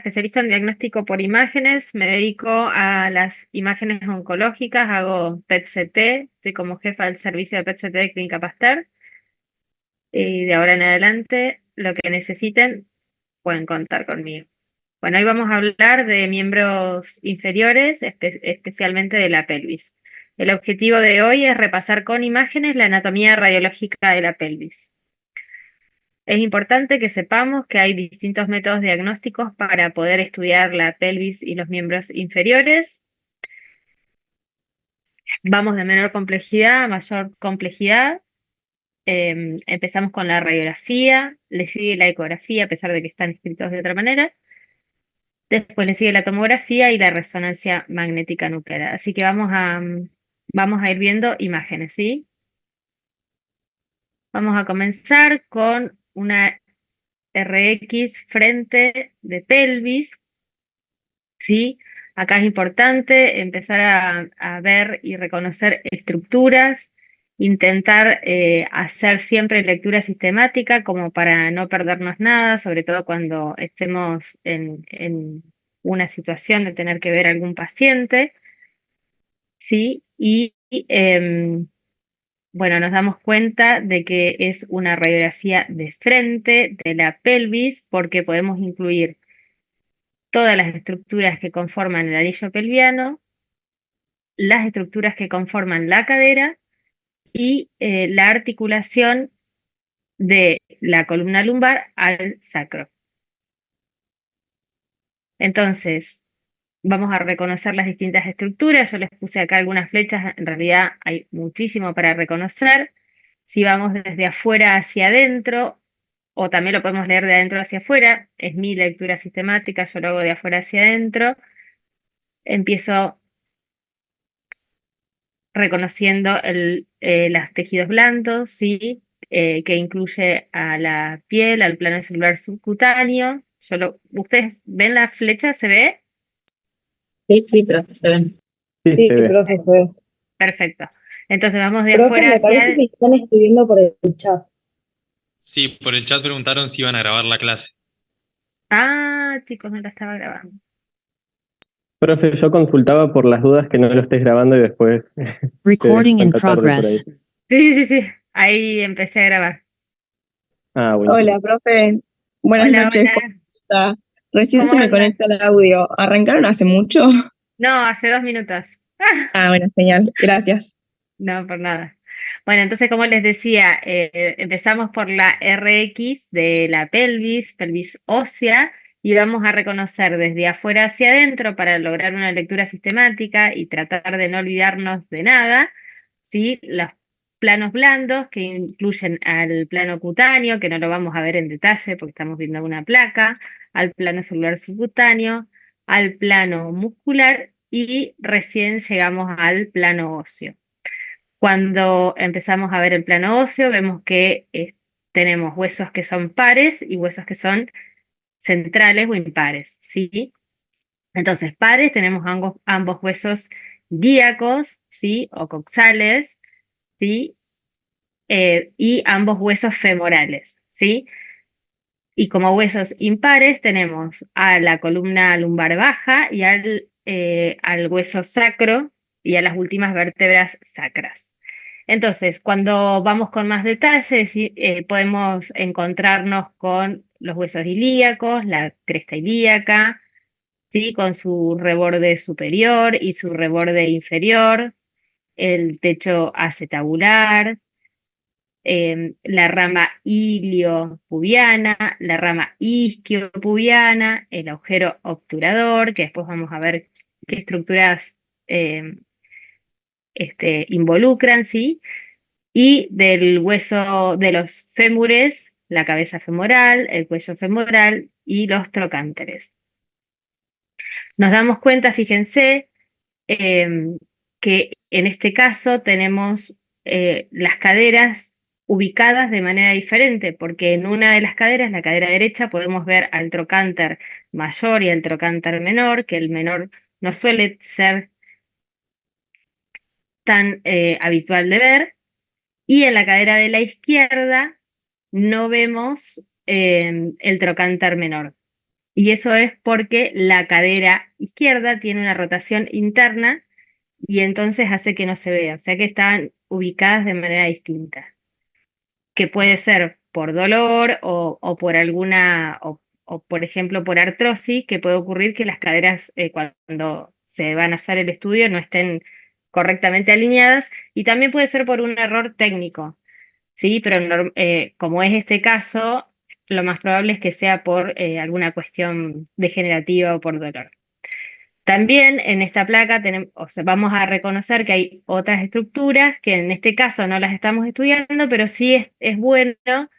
especialista en diagnóstico por imágenes, me dedico a las imágenes oncológicas, hago PET-CT, soy como jefa del servicio de PET-CT de Clínica Pasteur, y de ahora en adelante lo que necesiten pueden contar conmigo. Bueno, hoy vamos a hablar de miembros inferiores, especialmente de la pelvis. El objetivo de hoy es repasar con imágenes la anatomía radiológica de la pelvis. Es importante que sepamos que hay distintos métodos diagnósticos para poder estudiar la pelvis y los miembros inferiores. Vamos de menor complejidad a mayor complejidad. Empezamos con la radiografía, le sigue la ecografía, a pesar de que están escritos de otra manera. Después le sigue la tomografía y la resonancia magnética nuclear. Así que vamos a ir viendo imágenes, ¿sí? Vamos a comenzar con una RX frente de pelvis. ¿Sí? Acá es importante empezar a ver y reconocer estructuras, intentar hacer siempre lectura sistemática como para no perdernos nada, sobre todo cuando estemos en una situación de tener que ver a algún paciente, ¿sí? Bueno, nos damos cuenta de que es una radiografía de frente de la pelvis porque podemos incluir todas las estructuras que conforman el anillo pelviano, las estructuras que conforman la cadera y la articulación de la columna lumbar al sacro. Entonces, vamos a reconocer las distintas estructuras. Yo les puse acá algunas flechas, en realidad hay muchísimo para reconocer. Si vamos desde afuera hacia adentro, o también lo podemos leer de adentro hacia afuera, es mi lectura sistemática, yo lo hago de afuera hacia adentro. Empiezo reconociendo los tejidos blandos, ¿sí? Que incluye a la piel, al plano celular subcutáneo. ¿Ustedes ven la flecha? ¿Se ve? Sí, sí, profe, se ven. Sí, Sí, se ve. profe, se ve. Perfecto. Entonces vamos de Profe, afuera me parece hacia... que están escribiendo por el chat. Sí, por el chat preguntaron si iban a grabar la clase. Ah, chicos, no la estaba grabando. Profe, yo consultaba por las dudas que no lo estés grabando y después te Recording in descuenta tarde por ahí. progress. Sí, sí, sí. Ahí empecé a grabar. Ah, buenísimo. Hola, profe. Buenas Hola, noches. hola. ¿Cómo está? Recién ¿Cómo se me andan? conecta el audio. ¿Arrancaron hace mucho? No, hace 2 minutos. Ah, bueno, señal. Gracias. No, por nada. Bueno, entonces, como les decía, empezamos por la RX de la pelvis, pelvis ósea, y vamos a reconocer desde afuera hacia adentro para lograr una lectura sistemática y tratar de no olvidarnos de nada, ¿sí? Los planos blandos que incluyen al plano cutáneo, que no lo vamos a ver en detalle porque estamos viendo una placa, al plano celular subcutáneo, al plano muscular y recién llegamos al plano óseo. Cuando empezamos a ver el plano óseo, vemos que tenemos huesos que son pares y huesos que son centrales o impares, ¿sí? Entonces, pares tenemos ambos huesos ilíacos, ¿sí? O coxales, ¿sí? Y ambos huesos femorales, ¿sí? Y como huesos impares tenemos a la columna lumbar baja y al hueso sacro y a las últimas vértebras sacras. Entonces, cuando vamos con más detalles, sí, podemos encontrarnos con los huesos ilíacos, la cresta ilíaca, ¿sí? Con su reborde superior y su reborde inferior, el techo acetabular, la rama iliopubiana, la rama isquiopubiana, el agujero obturador, que después vamos a ver qué estructuras involucran, ¿sí? Y del hueso de los fémures, la cabeza femoral, el cuello femoral y los trocánteres. Nos damos cuenta, fíjense, em, que en este caso tenemos las caderas ubicadas de manera diferente, porque en una de las caderas, la cadera derecha, podemos ver al trocánter mayor y al trocánter menor, que el menor no suele ser tan habitual de ver, y en la cadera de la izquierda no vemos el trocánter menor. Y eso es porque la cadera izquierda tiene una rotación interna y entonces hace que no se vea, o sea que están ubicadas de manera distinta, que puede ser por dolor o por alguna, o por ejemplo por artrosis, que puede ocurrir que las caderas cuando se van a hacer el estudio no estén correctamente alineadas, y también puede ser por un error técnico, ¿sí? Pero como es este caso, lo más probable es que sea por alguna cuestión degenerativa o por dolor. También en esta placa o sea, vamos a reconocer que hay otras estructuras que en este caso no las estamos estudiando, pero sí es bueno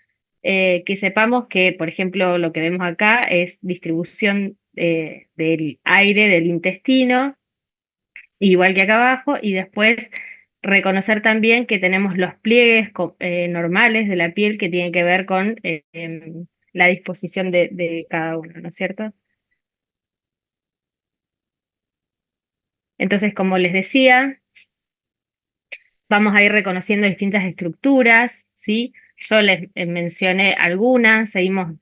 que sepamos que, por ejemplo, lo que vemos acá es distribución del aire del intestino, igual que acá abajo, y después reconocer también que tenemos los pliegues normales de la piel que tienen que ver con la disposición de cada uno, ¿no es cierto? Entonces, como les decía, vamos a ir reconociendo distintas estructuras, ¿sí? Yo les mencioné algunas, seguimos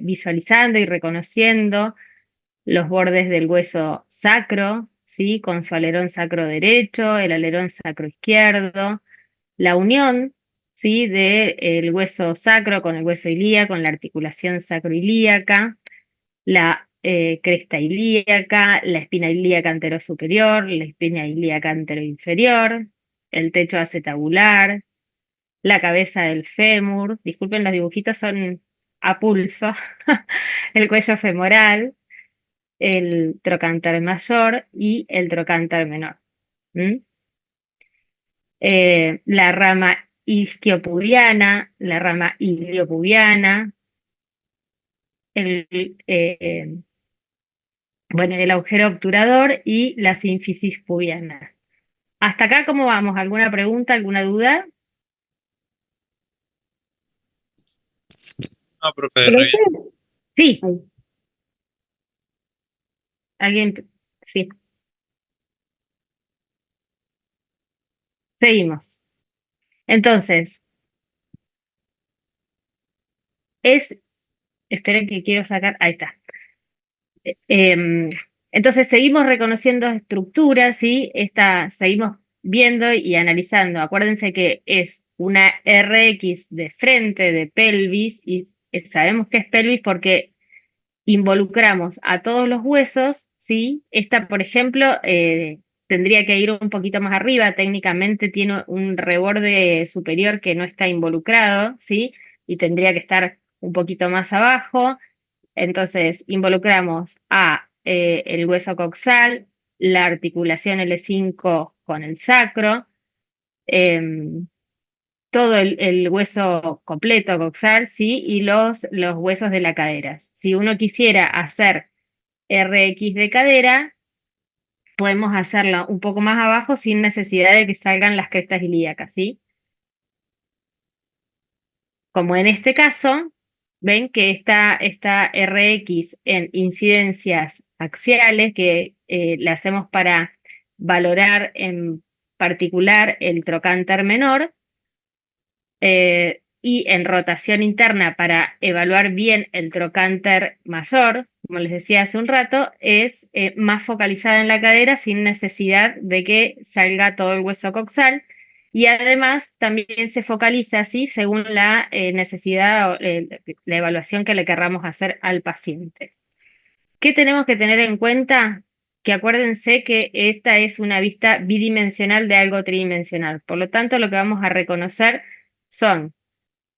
visualizando y reconociendo los bordes del hueso sacro, ¿sí? Con su alerón sacro derecho, el alerón sacro izquierdo, la unión, ¿sí? Del hueso sacro con el hueso ilíaco, con la articulación sacroilíaca, la cresta ilíaca, la espina ilíaca anterosuperior, la espina ilíaca anteroinferior, el techo acetabular, la cabeza del fémur, disculpen los dibujitos son a pulso, el cuello femoral, el trocánter mayor y el trocánter menor. ¿Mm? La rama isquiopubiana, la rama iliopubiana, el, bueno, el agujero obturador y la sínfisis pubiana. ¿Hasta acá cómo vamos? ¿Alguna pregunta, alguna duda? No, profe, re Profe, bien. Sí, alguien, sí, seguimos. Entonces, esperen que quiero sacar, ahí está. Em, entonces seguimos reconociendo estructuras, ¿sí? Seguimos viendo y analizando. Acuérdense que es una RX de frente, de pelvis, y sabemos que es pelvis porque involucramos a todos los huesos, ¿sí? Esta, por ejemplo, tendría que ir un poquito más arriba, técnicamente tiene un reborde superior que no está involucrado, ¿sí? Y tendría que estar un poquito más abajo. Entonces, involucramos a el hueso coxal, la articulación L5 con el sacro, em, todo el hueso completo coxal, ¿sí? Y los huesos de la cadera. Si uno quisiera hacer RX de cadera, podemos hacerlo un poco más abajo sin necesidad de que salgan las crestas ilíacas, ¿sí? Como en este caso, ven que esta RX en incidencias axiales que le hacemos para valorar en particular el trocánter menor, y en rotación interna para evaluar bien el trocánter mayor, como les decía hace un rato, es más focalizada en la cadera sin necesidad de que salga todo el hueso coxal. Y además también se focaliza así según la necesidad o la evaluación que le querramos hacer al paciente. ¿Qué tenemos que tener en cuenta? Que acuérdense que esta es una vista bidimensional de algo tridimensional. Por lo tanto, lo que vamos a reconocer son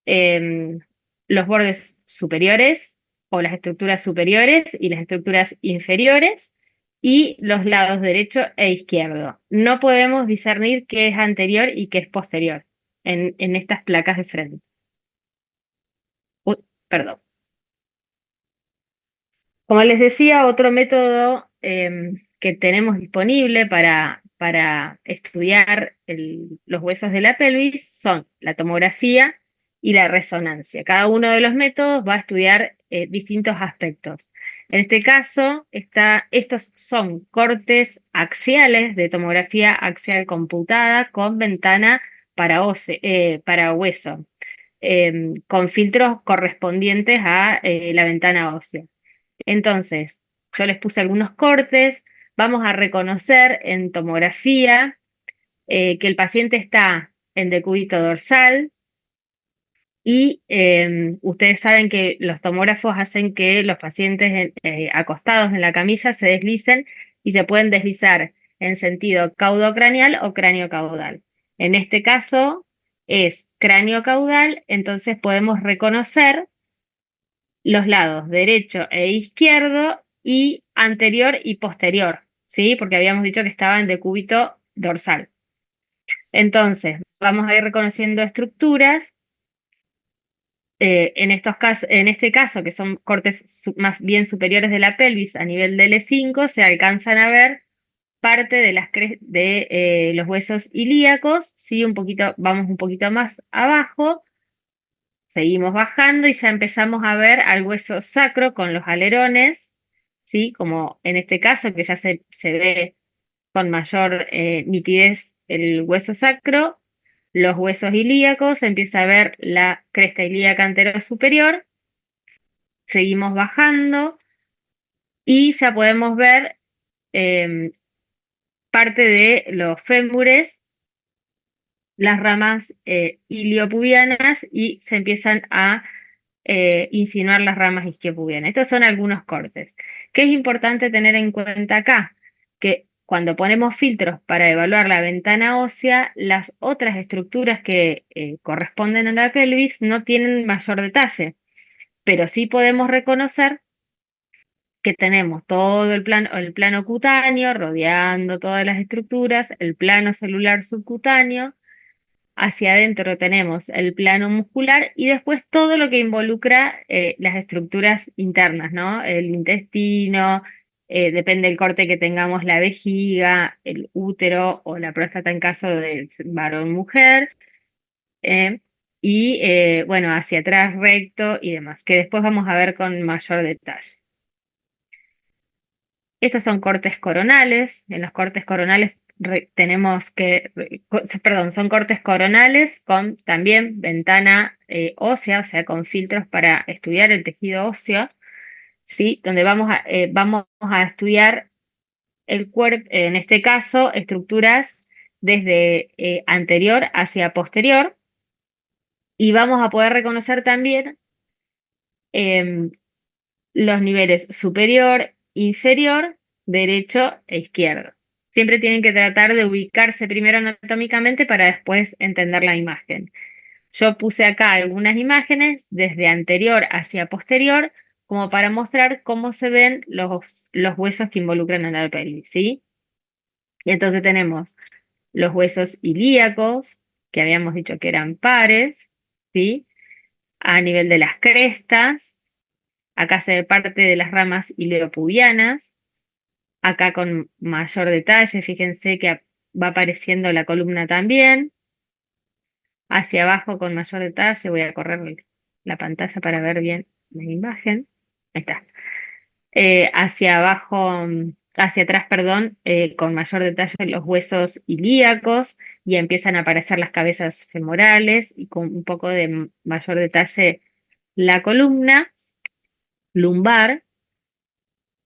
em, los bordes superiores o las estructuras superiores y las estructuras inferiores y los lados derecho e izquierdo. No podemos discernir qué es anterior y qué es posterior en estas placas de frente. Uy, perdón. Como les decía, otro método que tenemos disponible para estudiar los huesos de la pelvis son la tomografía y la resonancia. Cada uno de los métodos va a estudiar distintos aspectos. En este caso, estos son cortes axiales de tomografía axial computada con ventana para hueso, con filtros correspondientes a la ventana ósea. Entonces, yo les puse algunos cortes, vamos a reconocer en tomografía que el paciente está en decúbito dorsal y ustedes saben que los tomógrafos hacen que los pacientes acostados en la camilla se deslicen y se pueden deslizar en sentido caudocraneal o cráneo-caudal. En este caso es cráneo-caudal, entonces podemos reconocer los lados derecho e izquierdo y anterior y posterior, ¿sí? Porque habíamos dicho que estaba en decúbito dorsal. Entonces, vamos a ir reconociendo estructuras. En este caso, que son cortes más bien superiores de la pelvis a nivel de L5, se alcanzan a ver parte de los huesos ilíacos, ¿sí? Vamos un poquito más abajo, seguimos bajando y ya empezamos a ver al hueso sacro con los alerones, ¿sí? Como en este caso, que ya se ve con mayor nitidez el hueso sacro, los huesos ilíacos, se empieza a ver la cresta ilíaca anterosuperior, seguimos bajando y ya podemos ver parte de los fémures, las ramas iliopubianas y se empiezan a insinuar las ramas isquiopubianas. Estos son algunos cortes. ¿Qué es importante tener en cuenta acá? Que cuando ponemos filtros para evaluar la ventana ósea, las otras estructuras que corresponden a la pelvis no tienen mayor detalle, pero sí podemos reconocer que tenemos todo el plano cutáneo rodeando todas las estructuras, el plano celular subcutáneo, hacia adentro tenemos el plano muscular y después todo lo que involucra las estructuras internas, ¿no? El intestino, depende del corte que tengamos, la vejiga, el útero o la próstata en caso de varón-mujer, y bueno, hacia atrás recto y demás, que después vamos a ver con mayor detalle. Estos son cortes coronales. En los cortes coronales son cortes coronales con también ventana ósea, o sea, con filtros para estudiar el tejido óseo, ¿sí? Donde vamos a estudiar el cuerpo, en este caso, estructuras desde anterior hacia posterior, y vamos a poder reconocer también em, los niveles superior, inferior, derecho e izquierdo. Siempre tienen que tratar de ubicarse primero anatómicamente para después entender la imagen. Yo puse acá algunas imágenes desde anterior hacia posterior como para mostrar cómo se ven los huesos que involucran a la pelvis, ¿sí? Y entonces tenemos los huesos ilíacos, que habíamos dicho que eran pares, ¿sí? A nivel de las crestas. Acá se ve parte de las ramas iliopubianas. Acá con mayor detalle, fíjense que va apareciendo la columna también. Hacia abajo con mayor detalle, voy a correr la pantalla para ver bien la imagen. Ahí está. Hacia abajo, hacia atrás, perdón, con mayor detalle los huesos ilíacos y empiezan a aparecer las cabezas femorales y con un poco de mayor detalle la columna lumbar.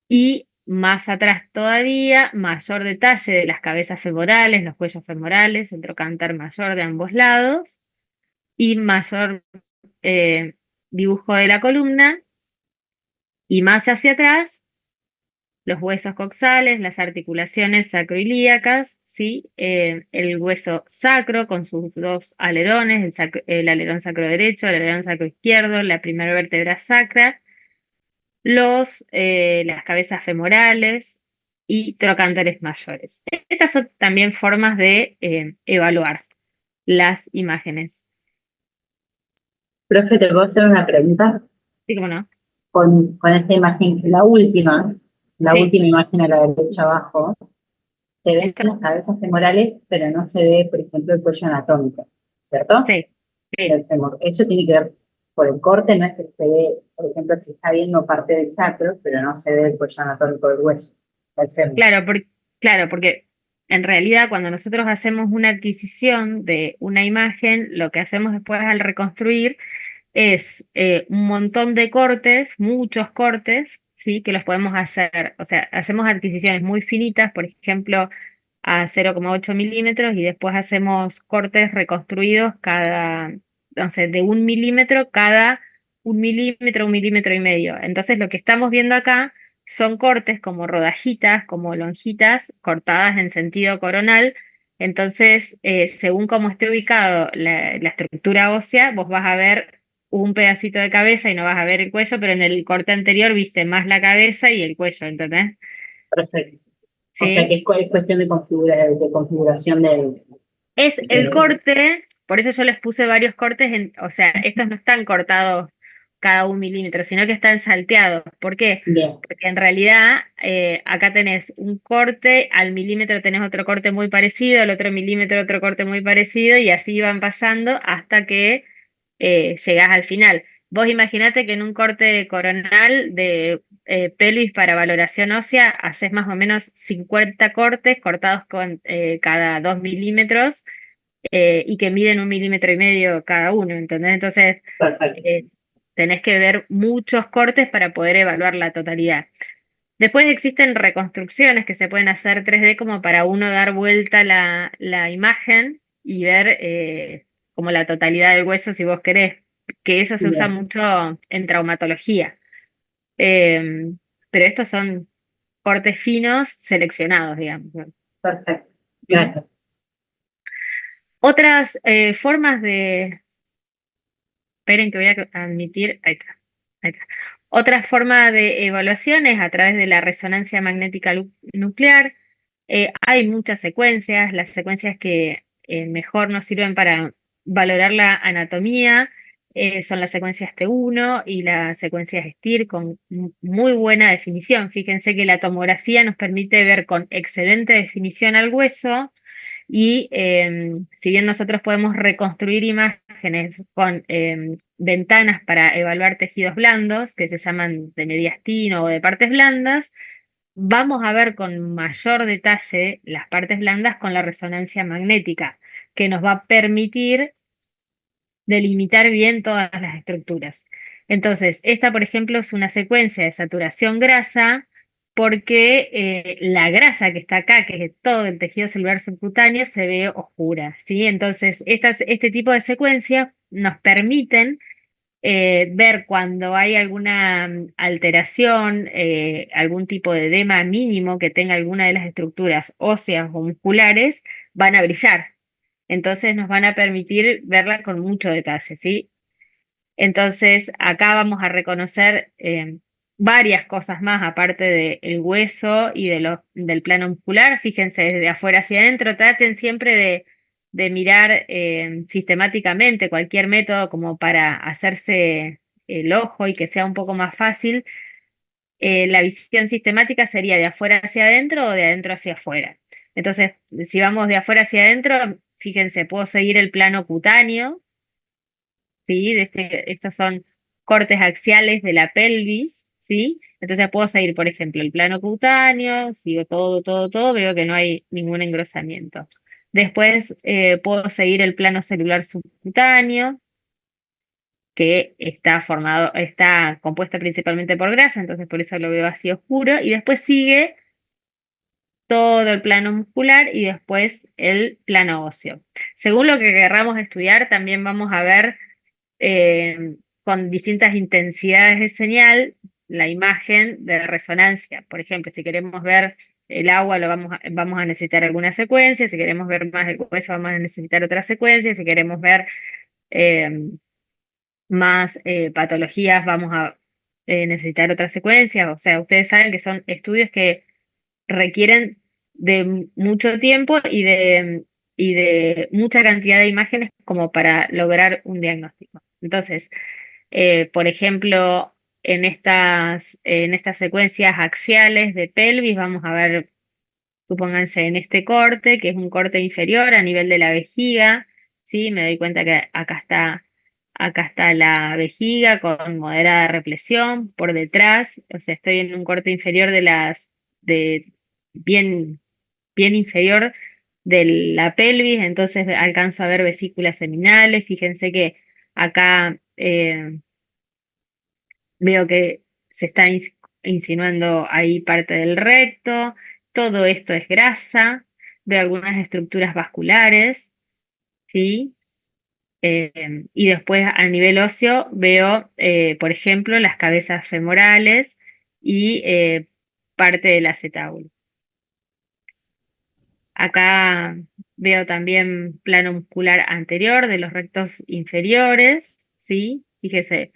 Y más atrás todavía, mayor detalle de las cabezas femorales, los cuellos femorales, el trocánter mayor de ambos lados y mayor eh, dibujo de la columna. Y más hacia atrás, los huesos coxales, las articulaciones sacroilíacas, ¿sí? El hueso sacro con sus dos alerones, el alerón sacro derecho, el alerón sacro izquierdo, la primera vértebra sacra, las cabezas femorales y trocánteres mayores. Estas son también formas de evaluar las imágenes. Profe, ¿te puedo hacer una pregunta? Sí, cómo no. Con esta imagen, la última Sí. imagen a la derecha abajo, se ven las cabezas femorales, pero no se ve, por ejemplo, el cuello anatómico, ¿cierto? Sí, sí. Del fémur. Eso tiene que ver por el corte, no es que se ve, por ejemplo, se está viendo parte del sacro, pero no se ve el cuello anatómico del hueso, del fémur. Claro, porque en realidad cuando nosotros hacemos una adquisición de una imagen, lo que hacemos después al reconstruir es un montón de cortes, muchos cortes, ¿sí? Que los podemos hacer, o sea, hacemos adquisiciones muy finitas, por ejemplo, a 0,8 milímetros y después hacemos cortes reconstruidos cada, no sé, de 1 milímetro cada 1 milímetro, 1,5 milímetros. Entonces lo que estamos viendo acá son cortes como rodajitas, como lonjitas, cortadas en sentido coronal. Entonces, según cómo esté ubicado la estructura ósea, vos vas a ver un pedacito de cabeza y no vas a ver el cuello, pero en el corte anterior viste más la cabeza y el cuello, ¿entendés? Perfecto. O sea que ¿Sí? es cuestión de, de configuración Es el de- corte, por eso yo les puse varios cortes, o sea, estos no están cortados cada 1 milímetro, sino que están salteados. ¿Por qué? Bien, Porque en realidad acá tenés un corte, al milímetro tenés otro corte muy parecido, al otro milímetro otro corte muy parecido, y así van pasando hasta que llegás al final. Vos imaginate que en un corte coronal de pelvis para valoración ósea haces más o menos 50 cortes cortados con cada 2 milímetros y que miden 1,5 milímetros cada uno, ¿entendés? Entonces perfecto. eh, tenés que ver muchos cortes para poder evaluar la totalidad. Después existen reconstrucciones que se pueden hacer 3D como para uno dar vuelta la imagen y ver como la totalidad del hueso si vos querés, que eso se usa Bien, mucho en traumatología. Em, pero estos son cortes finos seleccionados, digamos, ¿no? perfecto. ¿Mm? Gracias. Otras formas de... Esperen que voy a admitir... Ahí está. Ahí está. Otra forma de evaluación es a través de la resonancia magnética nuclear. Hay muchas secuencias, las secuencias que mejor nos sirven para valorar la anatomía son las secuencias T1 y las secuencias STIR con muy buena definición. Fíjense que la tomografía nos permite ver con excelente definición al hueso y si bien nosotros podemos reconstruir imágenes con ventanas para evaluar tejidos blandos, que se llaman de mediastino o de partes blandas, vamos a ver con mayor detalle las partes blandas con la resonancia magnética, que nos va a permitir delimitar bien todas las estructuras. Entonces, esta, por ejemplo, es una secuencia de saturación grasa porque la grasa que está acá, que es todo el tejido celular subcutáneo, se ve oscura, ¿sí? Entonces, este tipo de secuencias nos permiten ver cuando hay alguna alteración, algún tipo de edema mínimo que tenga alguna de las estructuras óseas o musculares, van a brillar. Entonces nos van a permitir verla con mucho detalle, ¿sí? Entonces acá vamos a reconocer varias cosas más aparte del hueso y del plano muscular. Fíjense desde afuera hacia adentro, traten siempre de mirar sistemáticamente cualquier método como para hacerse el ojo y que sea un poco más fácil. La visión sistemática sería de afuera hacia adentro o de adentro hacia afuera. Entonces, si vamos de afuera hacia adentro, fíjense, puedo seguir el plano cutáneo, ¿sí? Estos son cortes axiales de la pelvis, ¿sí? Entonces puedo seguir, por ejemplo, el plano cutáneo, sigo todo, todo, todo, veo que no hay ningún engrosamiento. Después puedo seguir el plano celular subcutáneo, que está compuesto principalmente por grasa, entonces por eso lo veo así oscuro, y después sigue todo el plano muscular y después el plano óseo. Según lo que querramos estudiar, también vamos a ver con distintas intensidades de señal la imagen de resonancia. Por ejemplo, si queremos ver el agua, vamos a necesitar alguna secuencia, si queremos ver más el hueso, vamos a necesitar otra secuencia, si queremos ver eh, más patologías, vamos a necesitar otra secuencia. O sea, ustedes saben que son estudios que requieren de mucho tiempo y de mucha cantidad de imágenes como para lograr un diagnóstico. Entonces, por ejemplo, en estas secuencias axiales de pelvis, vamos a ver, supónganse en este corte, que es un corte inferior a nivel de la vejiga, ¿sí? Me doy cuenta que acá está la vejiga con moderada represión por detrás, o sea, estoy en un corte inferior de bien, bien inferior de la pelvis, entonces alcanzo a ver vesículas seminales, fíjense que acá veo que se está insinuando ahí parte del recto. Todo esto es grasa. Veo algunas estructuras vasculares, ¿sí? Y después a nivel óseo veo, por ejemplo, las cabezas femorales y parte del acetábulo. Acá veo también plano muscular anterior de los rectos inferiores, ¿sí? Fíjese,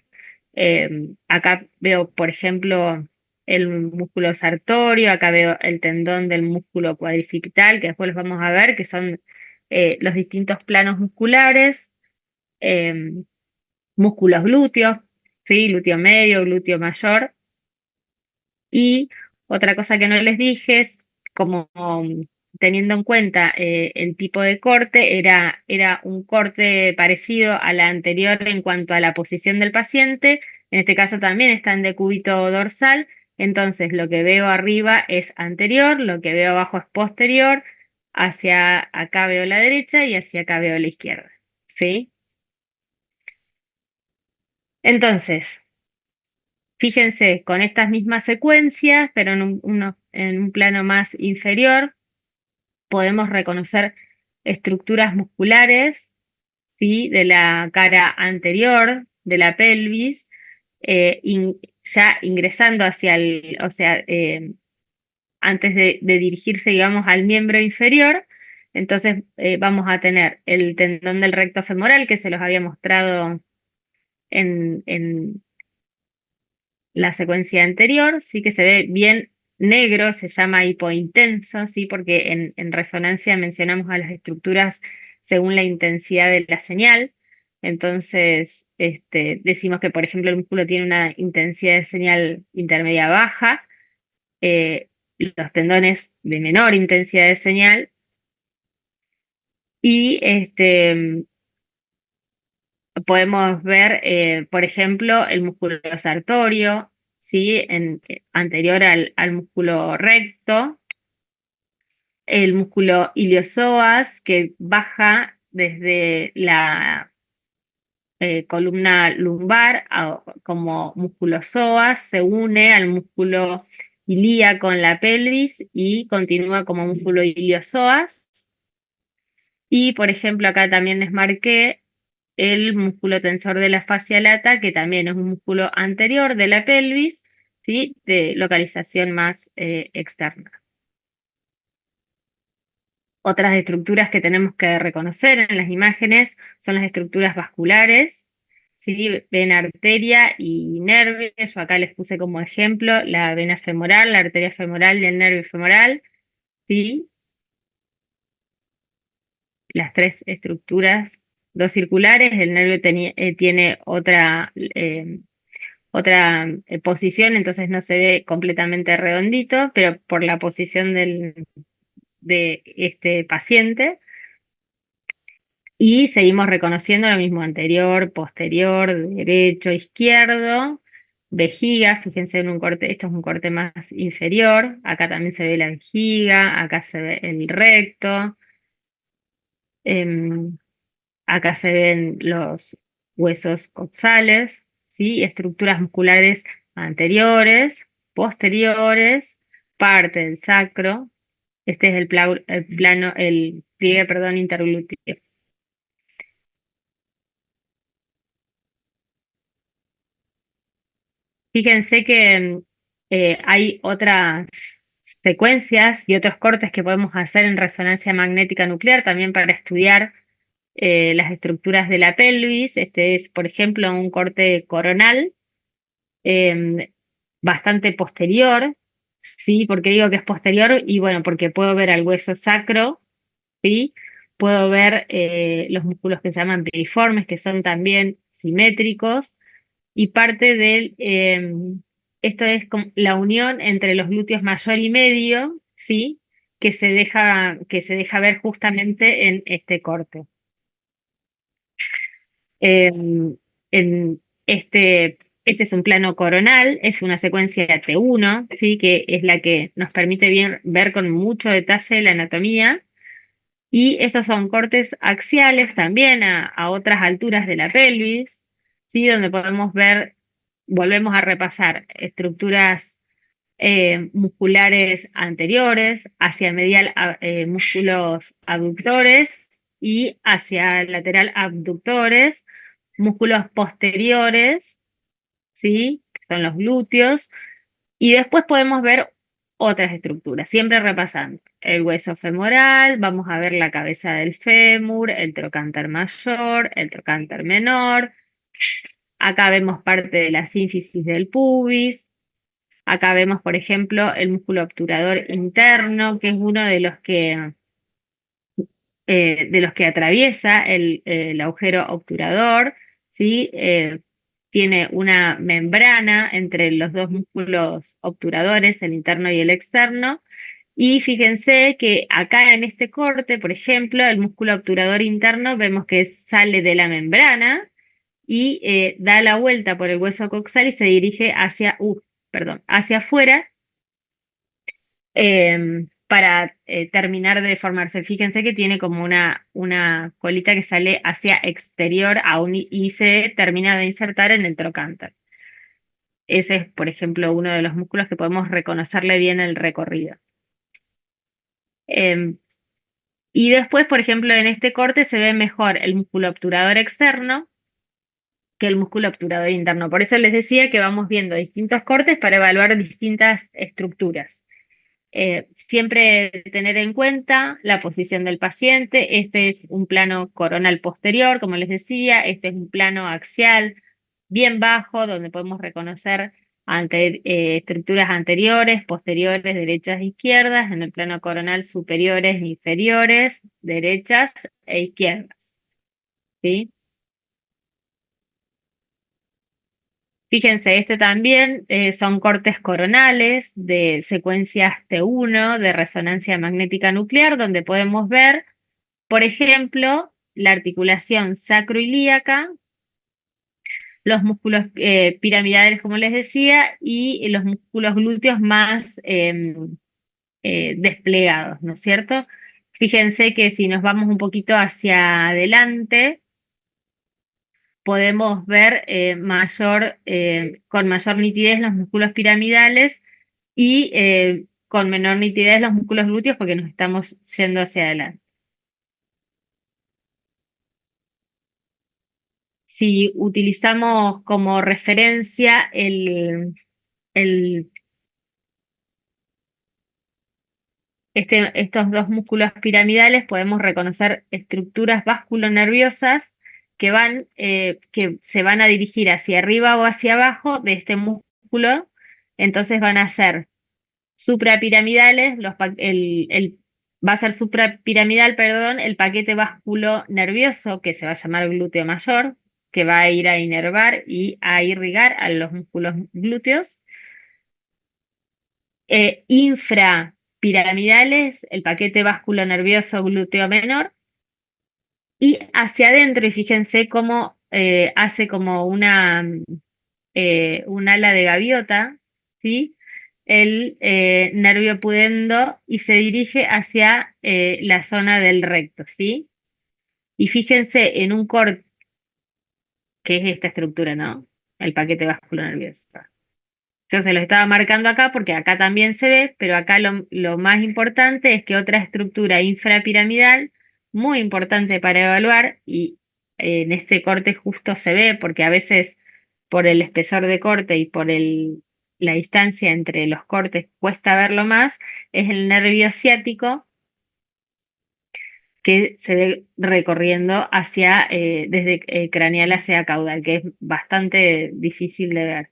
acá veo, por ejemplo, el músculo sartorio, acá veo el tendón del músculo cuadricipital, que después los vamos a ver, que son los distintos planos musculares, em, músculos glúteos, ¿sí? Glúteo medio, glúteo mayor. Y otra cosa que no les dije es, como teniendo en cuenta el tipo de corte, era un corte parecido a la anterior en cuanto a la posición del paciente. En este caso también está en decúbito dorsal, entonces lo que veo arriba es anterior, lo que veo abajo es posterior, hacia acá veo la derecha y hacia acá veo la izquierda, ¿sí? Entonces, fíjense, con estas mismas secuencias, pero en un plano más inferior, podemos reconocer estructuras musculares, ¿sí? De la cara anterior, de la pelvis, ya ingresando hacia o sea, antes de dirigirse, digamos, al miembro inferior. Entonces vamos a tener el tendón del recto femoral, que se los había mostrado en la secuencia anterior, sí que se ve bien negro, se llama hipointenso, sí, porque en resonancia mencionamos a las estructuras según la intensidad de la señal. Entonces, decimos que, por ejemplo, el músculo tiene una intensidad de señal intermedia baja, los tendones de menor intensidad de señal, y podemos ver, por ejemplo, el músculo sartorio, ¿sí? Anterior al músculo recto, el músculo iliosoas, que baja desde la columna lumbar como músculo psoas, se une al músculo ilíaco en la pelvis y continúa como músculo iliosoas. Y, por ejemplo, acá también les marqué el músculo tensor de la fascia lata, que también es un músculo anterior de la pelvis, ¿sí? De localización más externa. Otras estructuras que tenemos que reconocer en las imágenes son las estructuras vasculares, ¿sí? Ven arteria y nervio. Yo acá les puse como ejemplo la vena femoral, la arteria femoral y el nervio femoral, ¿sí? Las tres estructuras, dos circulares, el nervio tiene otra posición, entonces no se ve completamente redondito, pero por la posición de este paciente. Y seguimos reconociendo lo mismo: anterior, posterior, derecho, izquierdo, vejiga. Fíjense en un corte, esto es un corte más inferior, acá también se ve la vejiga, acá se ve el recto. Em, Acá se ven los huesos coxales, ¿sí? Estructuras musculares anteriores, posteriores, parte del sacro. Este es el pliegue, perdón, interglúteo. Fíjense que hay otras secuencias y otros cortes que podemos hacer en resonancia magnética nuclear también para estudiar las estructuras de la pelvis. Este es, por ejemplo, un corte coronal em, bastante posterior, ¿sí? ¿Por qué digo que es posterior? Y bueno, porque puedo ver al hueso sacro, ¿sí? Puedo ver los músculos que se llaman piriformes, que son también simétricos, y parte esto es como la unión entre los glúteos mayor y medio, ¿sí? Que se deja ver justamente en este corte. En, en este es un plano coronal, es una secuencia T1, ¿sí? Que es la que nos permite ver con mucho detalle la anatomía. Y esos son cortes axiales también a otras alturas de la pelvis, ¿sí? Donde podemos ver, volvemos a repasar estructuras musculares anteriores, hacia medial músculos abductores y hacia lateral abductores, músculos posteriores, ¿sí? Que son los glúteos, y después podemos ver otras estructuras, siempre repasando. El hueso femoral, vamos a ver la cabeza del fémur, el trocánter mayor, el trocánter menor. Acá vemos parte de la sínfisis del pubis. Acá vemos, por ejemplo, el músculo obturador interno, que es uno de los que atraviesa el agujero obturador, ¿sí? Tiene una membrana entre los dos músculos obturadores, el interno y el externo. Y fíjense que acá en este corte, por ejemplo, el músculo obturador interno vemos que sale de la membrana y da la vuelta por el hueso coxal y se dirige hacia afuera para terminar de formarse. Fíjense que tiene como una colita que sale hacia exterior aún y se termina de insertar en el trocánter. Ese es, por ejemplo, uno de los músculos que podemos reconocerle bien el recorrido. Em, y después, por ejemplo, en este corte se ve mejor el músculo obturador externo que el músculo obturador interno. Por eso les decía que vamos viendo distintos cortes para evaluar distintas estructuras. Siempre tener en cuenta la posición del paciente. Este es un plano coronal posterior, como les decía. Este es un plano axial bien bajo, donde podemos reconocer estructuras anteriores, posteriores, derechas e izquierdas. En el plano coronal superiores e inferiores, derechas e izquierdas. ¿Sí? Fíjense, este también son cortes coronales de secuencias T1 de resonancia magnética nuclear, donde podemos ver, por ejemplo, la articulación sacroilíaca, los músculos piramidales, como les decía, y los músculos glúteos más desplegados, ¿no es cierto? Fíjense que si nos vamos un poquito hacia adelante, podemos ver con mayor nitidez los músculos piramidales y con menor nitidez los músculos glúteos porque nos estamos yendo hacia adelante. Si utilizamos como referencia estos dos músculos piramidales, podemos reconocer estructuras vasculonerviosas que se van a dirigir hacia arriba o hacia abajo de este músculo. Entonces van a ser suprapiramidales, va a ser suprapiramidal, perdón, el paquete vasculonervioso que se va a llamar glúteo mayor, que va a ir a inervar y a irrigar a los músculos glúteos. Infrapiramidales, el paquete vasculonervioso glúteo menor. Y hacia adentro, y fíjense cómo hace como un ala de gaviota, ¿sí? El nervio pudendo y se dirige hacia la zona del recto, ¿sí? Y fíjense en un corte, que es esta estructura, ¿no? El paquete vasculonervioso. Yo se lo estaba marcando acá porque acá también se ve, pero acá lo más importante es que otra estructura infrapiramidal, muy importante para evaluar, y en este corte justo se ve, porque a veces por el espesor de corte y por la distancia entre los cortes cuesta verlo más, es el nervio ciático que se ve recorriendo desde craneal hacia caudal, que es bastante difícil de ver.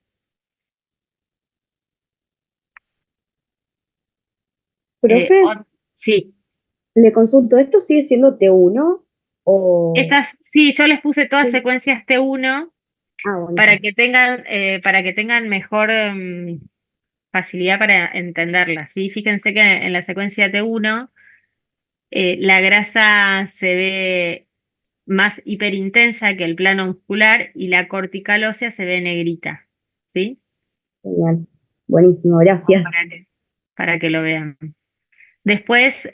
Profe, Sí. le consulto, ¿esto sigue siendo T1 o...? Sí, yo les puse todas Sí. secuencias T1 Bueno. para que tengan mejor facilidad para entenderlas, ¿sí? Fíjense que en la secuencia T1 la grasa se ve más hiperintensa que el plano muscular y la cortical ósea se ve negrita, ¿sí? Genial. Buenísimo, gracias. Para que lo vean. Después,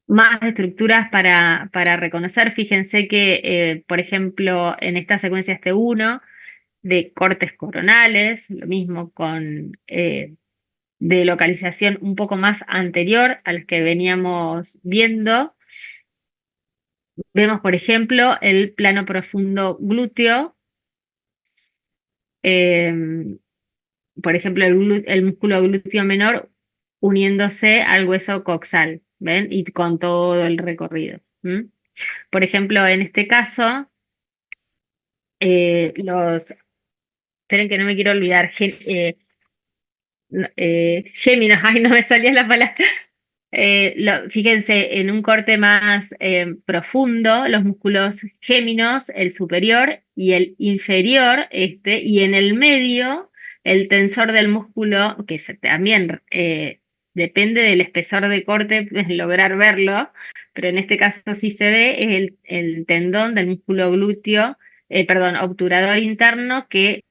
más estructuras para reconocer. Fíjense que, por ejemplo, en estas secuencias T1 de cortes coronales, lo mismo con de localización un poco más anterior a las que veníamos viendo. Vemos, por ejemplo, el plano profundo glúteo, em, por ejemplo, el músculo glúteo menor uniéndose al hueso coxal, ¿ven? Y con todo el recorrido. ¿M? Por ejemplo, en este caso, esperen que no me quiero olvidar, géminos, ay, no me salía la palabra. Fíjense, en un corte más profundo, los músculos géminos, el superior y el inferior, y en el medio, el tensor del músculo, que también depende del espesor de corte, lograr verlo, pero en este caso sí se ve, es el tendón del músculo glúteo, perdón, obturador interno, que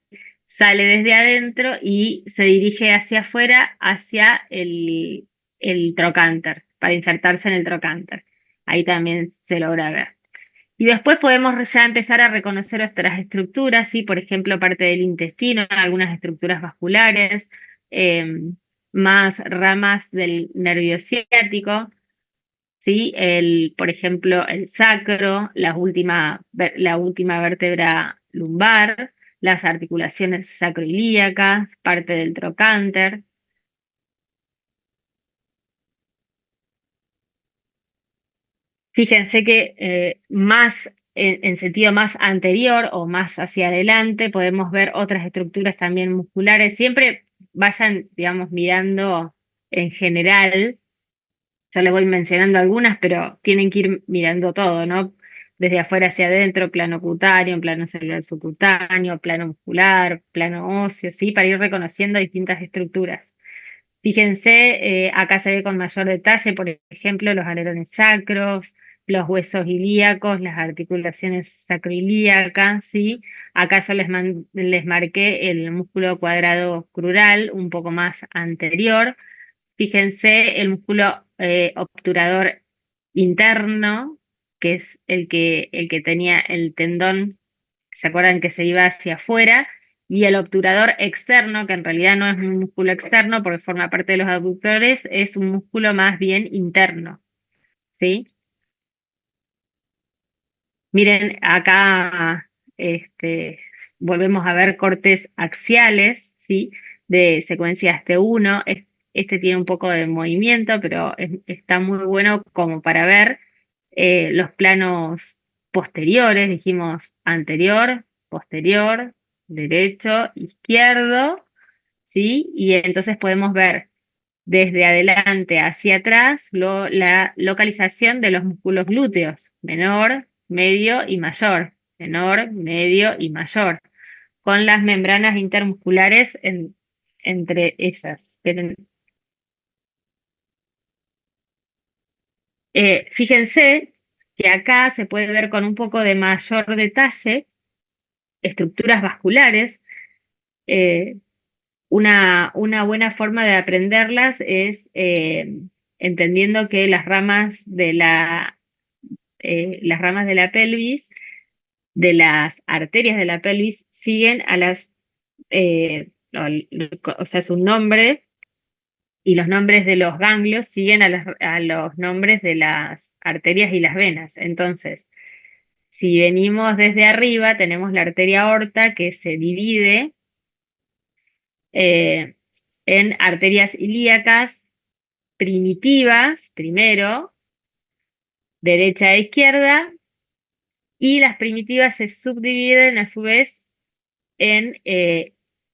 sale desde adentro y se dirige hacia afuera, hacia el trocánter, para insertarse en el trocánter. Ahí también se logra ver. Y después podemos ya empezar a reconocer otras estructuras, ¿sí? Por ejemplo, parte del intestino, algunas estructuras vasculares, más ramas del nervio ciático, ¿sí? Por ejemplo, el sacro, la última vértebra lumbar, las articulaciones sacroilíacas, parte del trocánter. Fíjense que más en sentido más anterior o más hacia adelante podemos ver otras estructuras también musculares. Siempre vayan, digamos, mirando en general. Yo les voy mencionando algunas, pero tienen que ir mirando todo, ¿no? Desde afuera hacia adentro, plano cutáneo, plano celular subcutáneo, plano muscular, plano óseo, ¿sí? Para ir reconociendo distintas estructuras. Fíjense, acá se ve con mayor detalle, por ejemplo, los alerones sacros, los huesos ilíacos, las articulaciones sacroilíacas, ¿sí? Acá yo les marqué el músculo cuadrado crural, un poco más anterior. Fíjense el músculo obturador interno, que es el que tenía el tendón, ¿se acuerdan que se iba hacia afuera? Y el obturador externo, que en realidad no es un músculo externo porque forma parte de los abductores, es un músculo más bien interno, ¿sí? Miren, acá volvemos a ver cortes axiales, ¿sí? De secuencias T1. Este tiene un poco de movimiento, pero está muy bueno como para ver los planos posteriores. Dijimos anterior, posterior, derecho, izquierdo, ¿sí? Y entonces podemos ver desde adelante hacia atrás la localización de los músculos glúteos, menor, medio y mayor, menor, medio y mayor, con las membranas intermusculares entre ellas. Fíjense que acá se puede ver con un poco de mayor detalle estructuras vasculares. Una buena forma de aprenderlas es entendiendo que las ramas de la pelvis, de las arterias de la pelvis, siguen a las, o sea, su nombre y los nombres de los ganglios siguen a los nombres de las arterias y las venas. Entonces, si venimos desde arriba, tenemos la arteria aorta que se divide en arterias ilíacas primitivas, primero, derecha e izquierda, y las primitivas se subdividen a su vez en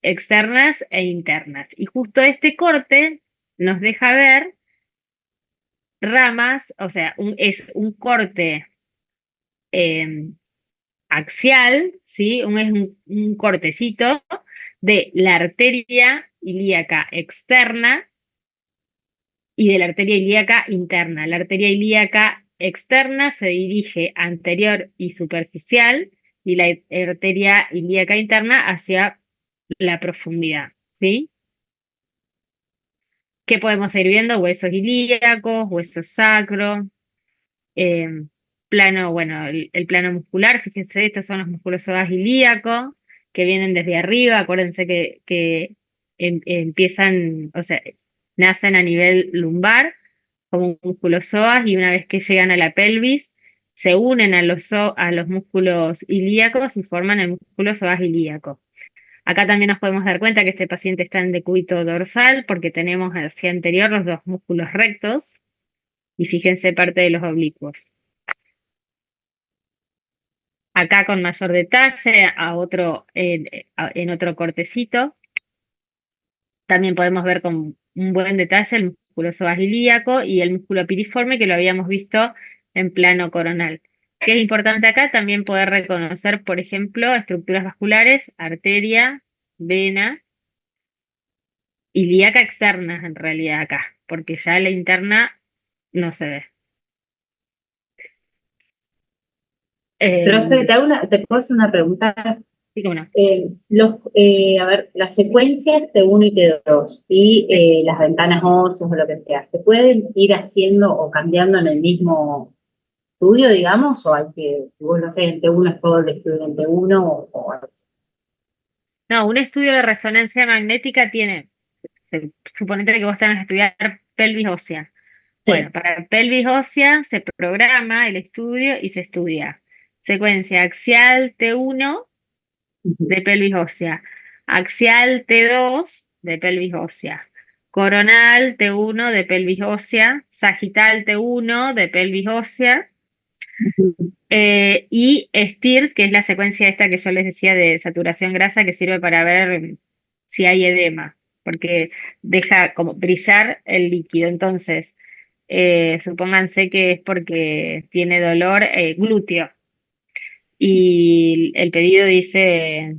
externas e internas. Y justo este corte nos deja ver ramas, o sea, es un corte axial, ¿sí? Es un cortecito de la arteria ilíaca externa y de la arteria ilíaca interna. La arteria ilíaca externa se dirige anterior y superficial y la arteria ilíaca interna hacia la profundidad, ¿sí? ¿Qué podemos ir viendo? Huesos ilíacos, huesos sacro, plano, bueno, el plano muscular, fíjense, estos son los músculos psoas ilíacos, que vienen desde arriba. Acuérdense que empiezan, o sea, nacen a nivel lumbar como músculos psoas y una vez que llegan a la pelvis se unen a a los músculos ilíacos y forman el músculo psoas ilíaco. Acá también nos podemos dar cuenta que este paciente está en decúbito dorsal porque tenemos hacia anterior los dos músculos rectos y fíjense parte de los oblicuos. Acá con mayor detalle, en otro cortecito, también podemos ver con un buen detalle el músculo psoas ilíaco y el músculo piriforme que lo habíamos visto en plano coronal. Que es importante acá también poder reconocer, por ejemplo, estructuras vasculares, arteria, vena, ilíaca externa en realidad acá, porque ya la interna no se ve. Profe, te puedo hacer una pregunta. Sí, cómo no. A ver, las secuencias T1 y T2 y las ventanas óseas o lo que sea, ¿se pueden ir haciendo o cambiando en el mismo estudio, digamos? ¿O hay que, si vos lo haces en T1 es todo el estudio en T1 o algo así? No, un estudio de resonancia magnética suponete que vos tenés que estudiar pelvis ósea. Bueno, Sí. para pelvis ósea se programa el estudio y se estudia secuencia axial T1 de pelvis ósea, axial T2 de pelvis ósea, coronal T1 de pelvis ósea, sagital T1 de pelvis ósea, y STIR, que es la secuencia esta que yo les decía de saturación grasa, que sirve para ver si hay edema, porque deja como brillar el líquido. Entonces, supónganse que es porque tiene dolor glúteo y el pedido dice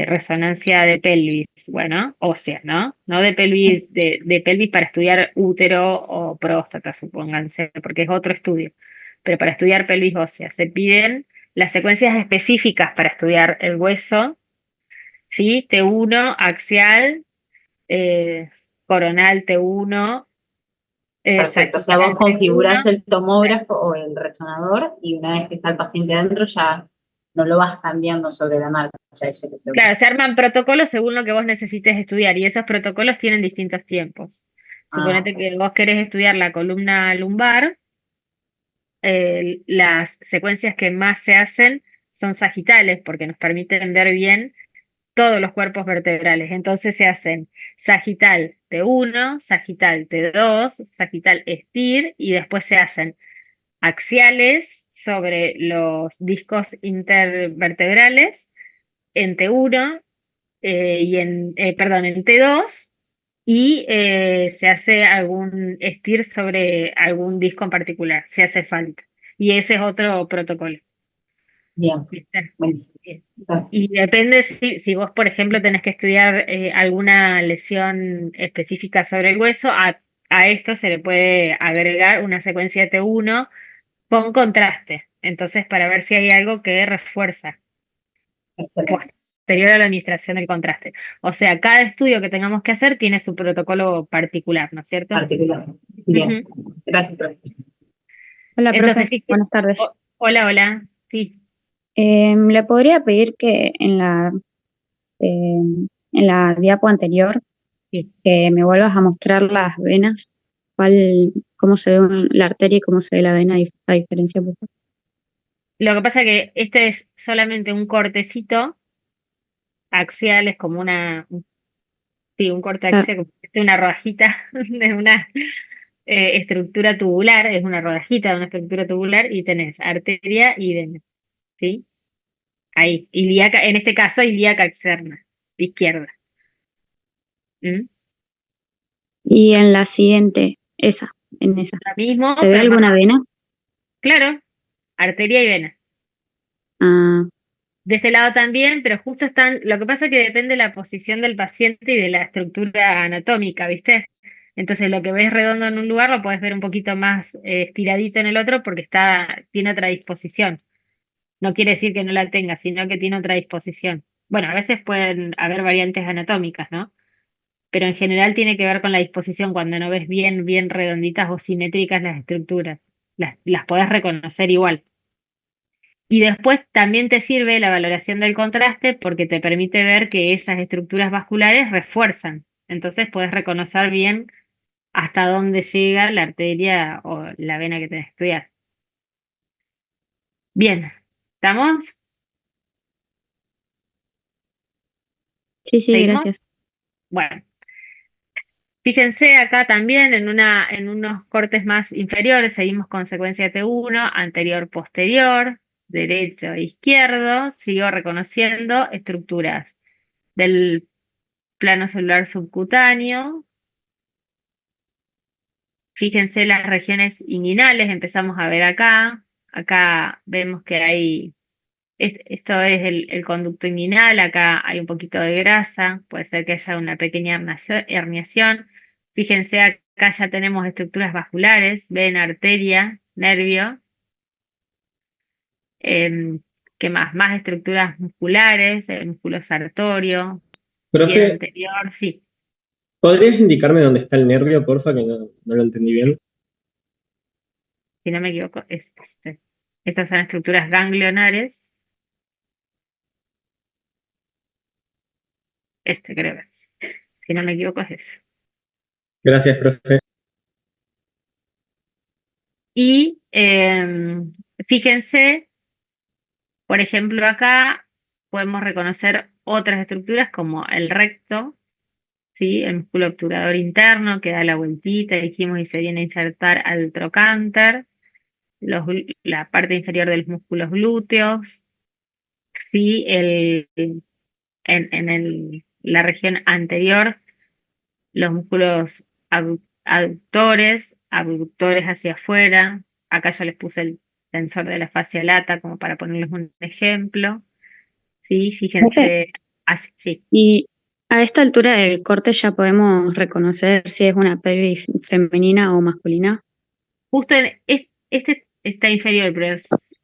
resonancia de pelvis, bueno, ósea, ¿no? No de pelvis, de pelvis para estudiar útero o próstata, supónganse, porque es otro estudio. Pero para estudiar pelvis ósea se piden las secuencias específicas para estudiar el hueso, ¿sí? T1, axial, eh, coronal T1, Perfecto, o sea, sagital vos configurás T1. el tomógrafo o el resonador y una vez que está el paciente adentro ya no lo vas cambiando sobre la marcha. Eso que te- Claro, se arman protocolos según lo que vos necesites estudiar y esos protocolos tienen distintos tiempos. Ah, Suponete que vos querés estudiar la columna lumbar, las secuencias que más se hacen son sagitales porque nos permiten ver bien todos los cuerpos vertebrales. Entonces se hacen sagital T1, sagital T2, sagital STIR y después se hacen axiales sobre los discos intervertebrales en T1 en T2 y se hace algún STIR sobre algún disco en particular, si hace falta. Y ese es otro protocolo. bien, ¿Viste? buenísimo. Bien. Entonces, Y depende si vos, por ejemplo, tenés que estudiar alguna lesión específica sobre el hueso, a esto se le puede agregar una secuencia T1 con contraste. Entonces, para ver si hay algo que refuerza excelente, posterior a la administración del contraste. O sea, cada estudio que tengamos que hacer tiene su protocolo particular, ¿no es cierto? particular. Bien, Ujú. gracias, profe. Hola, Entonces, profe. Buenas tardes. hola, hola. Sí, ¿Le podría pedir que en la diapo anterior sí. que me vuelvas a mostrar las venas? ¿Cómo se ve la arteria y cómo se ve la vena, la diferencia, por favor? Lo que pasa es que este es solamente un cortecito axial, es como sí, un corte Claro. axial, como una rodajita de una estructura tubular, es una rodajita de una estructura tubular y tenés arteria y vena, ¿sí? Ahí, ilíaca, en este caso ilíaca externa, izquierda. ¿Mm? Y en la siguiente, en esa, Lo mismo, ¿se ve pero más alguna vena? claro, arteria y vena. Ah, De este lado también, pero justo están, lo que pasa es que depende de la posición del paciente y de la estructura anatómica, ¿viste? Entonces lo que ves redondo en un lugar lo puedes ver un poquito más estiradito en el otro porque tiene otra disposición. No quiere decir que no la tenga, sino que tiene otra disposición. Bueno, a veces pueden haber variantes anatómicas, ¿no? Pero en general tiene que ver con la disposición cuando no ves bien redonditas o simétricas las estructuras. Las podés reconocer igual. Y después también te sirve la valoración del contraste porque te permite ver que esas estructuras vasculares refuerzan. Entonces puedes reconocer bien hasta dónde llega la arteria o la vena que tenés que estudiar. Bien, ¿estamos? Sí, sí, ¿Seguimos? gracias. Bueno, fíjense acá también en unos cortes más inferiores, seguimos con secuencia T1, anterior, posterior, derecho e izquierdo, sigo reconociendo estructuras del plano celular subcutáneo. Fíjense las regiones inguinales, empezamos a ver acá. Acá vemos que hay, esto es el conducto inguinal, acá hay un poquito de grasa, puede ser que haya una pequeña herniación. Fíjense, acá ya tenemos estructuras vasculares, vena, arteria, nervio. Em, ¿Qué más? Más estructuras musculares, el músculo sartorio, pie Profe, anterior, sí. ¿podrías indicarme dónde está el nervio, porfa, que no lo entendí bien? Si no me equivoco, es este. Estas son estructuras ganglionares. Este creo que es. Si no me equivoco, es eso. Gracias, profe. Y fíjense, por ejemplo, acá podemos reconocer otras estructuras como el recto, ¿sí? El músculo obturador interno que da la vueltita, dijimos, y se viene a insertar al trocánter, la parte inferior de los músculos glúteos, ¿sí? La región anterior, los músculos aductores, abductores hacia afuera. Acá yo les puse el tensor de la fascia lata como para ponerles un ejemplo. Sí, Profe, fíjense, así, sí. y a esta altura del corte ya podemos reconocer si es una pelvis femenina o masculina. Justo este está inferior, pero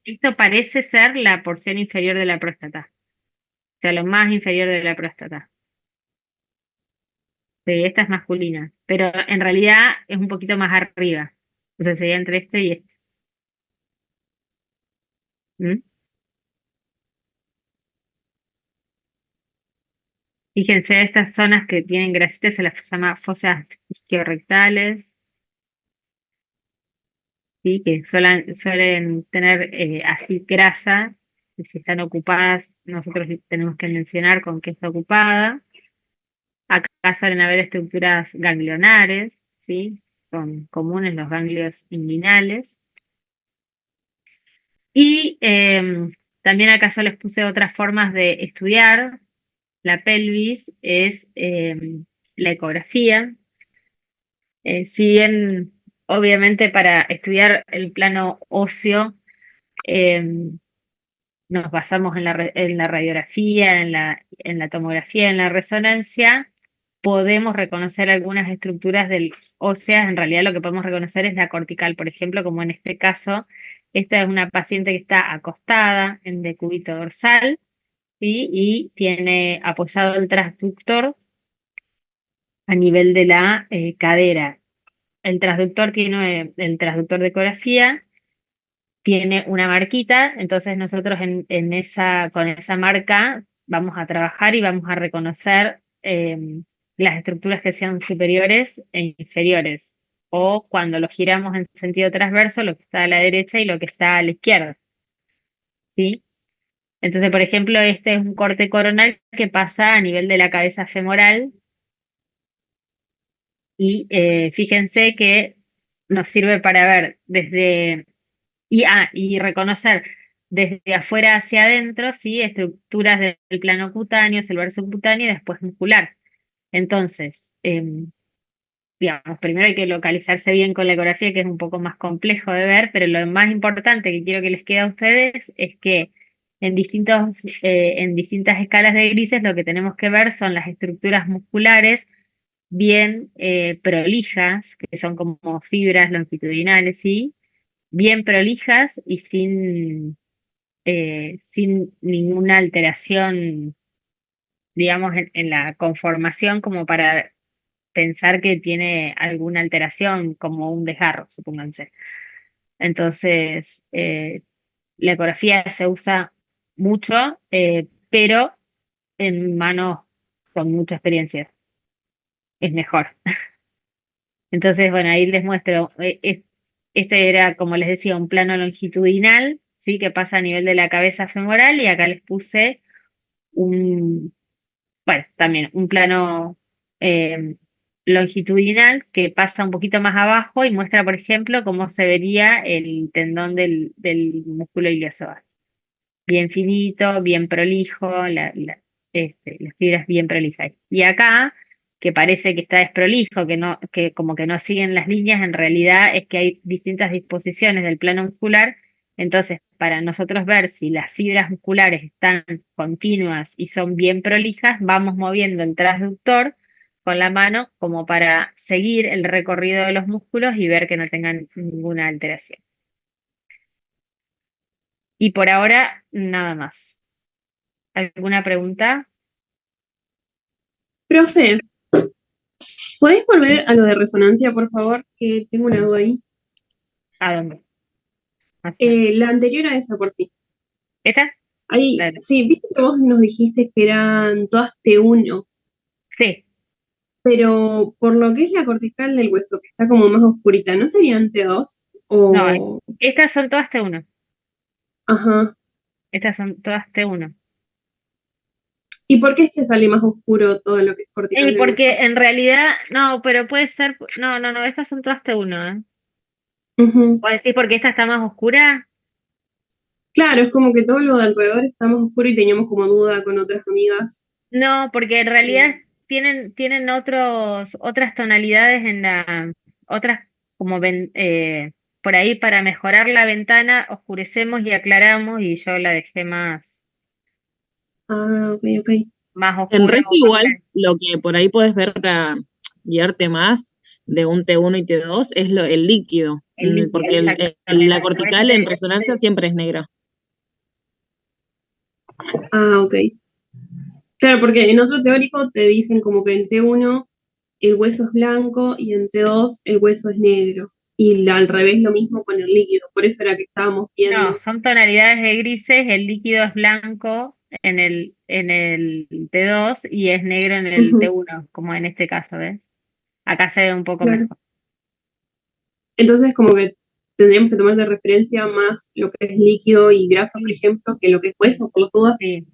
esto parece ser la porción inferior de la próstata. O sea, lo más inferior de la próstata. Sí, esta es masculina, pero en realidad es un poquito más arriba. O sea, sería entre este y este. ¿Mm? Fíjense, estas zonas que tienen grasitas se las llama fosas isquiorrectales, ¿sí? Que suelen tener así grasa, y si están ocupadas, nosotros tenemos que mencionar con qué está ocupada. Acá suelen haber estructuras ganglionares, ¿sí? Son comunes los ganglios inguinales. Y también acá yo les puse otras formas de estudiar la pelvis, es la ecografía. Si bien, obviamente, para estudiar el plano óseo, em, nos basamos en la radiografía, en la tomografía, en la resonancia, podemos reconocer algunas estructuras del óseas. En realidad lo que podemos reconocer es la cortical, por ejemplo, como en este caso, esta es una paciente que está acostada en decúbito dorsal, ¿sí? Y tiene apoyado el transductor a nivel de la cadera. El transductor tiene, el transductor de ecografía tiene una marquita, entonces nosotros con esa marca vamos a trabajar y vamos a reconocer las estructuras que sean superiores e inferiores, o cuando lo giramos en sentido transverso, lo que está a la derecha y lo que está a la izquierda, ¿sí? Entonces, por ejemplo, este es un corte coronal que pasa a nivel de la cabeza femoral y fíjense que nos sirve para ver y reconocer desde afuera hacia adentro, ¿sí? Estructuras del plano cutáneo, celular subcutáneo y después muscular. Entonces, digamos, primero hay que localizarse bien con la ecografía, que es un poco más complejo de ver, pero lo más importante que quiero que les quede a ustedes es que en distintas escalas de grises lo que tenemos que ver son las estructuras musculares bien prolijas, que son como fibras longitudinales, ¿sí? Bien prolijas y sin ninguna alteración, digamos, en la conformación como para pensar que tiene alguna alteración como un desgarro, supónganse. Entonces, la ecografía se usa mucho, pero en manos con mucha experiencia es mejor. Entonces, bueno, ahí les muestro. Este era, como les decía, un plano longitudinal, ¿sí? Que pasa a nivel de la cabeza femoral y acá les puse bueno, también un plano eh, longitudinal que pasa un poquito más abajo y muestra, por ejemplo, cómo se vería el tendón del músculo iliosoas. Bien finito, bien prolijo, las fibras bien prolijas. Y acá, que parece que está desprolijo, que como que no siguen las líneas, en realidad es que hay distintas disposiciones del plano muscular. Entonces, para nosotros ver si las fibras musculares están continuas y son bien prolijas, vamos moviendo el transductor con la mano como para seguir el recorrido de los músculos y ver que no tengan ninguna alteración. Y por ahora, nada más. ¿Alguna pregunta? Profe, ¿podés volver a lo de resonancia, por favor? Que tengo una duda ahí. ¿A dónde? Más o menos. La anterior a esa por ti. ¿Esta? Ahí, Dale. sí, viste que vos nos dijiste que eran todas T1, Sí, pero por lo que es la cortical del hueso, que está como más oscurita, ¿no serían T2? no, O, estas son todas T1. ajá. Estas son todas T1. ¿Y por qué es que sale más oscuro todo lo que es cortical Y del porque hueso? en realidad, no, pero puede ser, no, estas son todas T1, ¿eh? Ujú. ¿Puedo decir porque esta está más oscura? Claro, es como que todo lo de alrededor está más oscuro y teníamos como duda con otras amigas. No, porque en realidad tienen otras tonalidades otras como por ahí para mejorar la ventana, oscurecemos y aclaramos y yo la dejé Ah, ok, ok. más En oscura. resto, igual, lo que por ahí puedes ver para guiarte más de un T1 y T2 es el líquido, El líquido, porque la exactamente. Por eso cortical en resonancia siempre es negra. Ah, ok. Claro, porque en otro teórico te dicen como que en T1 el hueso es blanco y en T2 el hueso es negro. Y al revés lo mismo con el líquido. Por eso era que estábamos no, viendo. son tonalidades de grises, el líquido es blanco en el T2 y es negro en el Ujú, T1, como en este caso, ¿ves? Acá se ve un poco claro. mejor. Entonces como que tendríamos que tomar de referencia más lo que es líquido y grasa, por ejemplo, que lo que es hueso, por las dudas. Sí,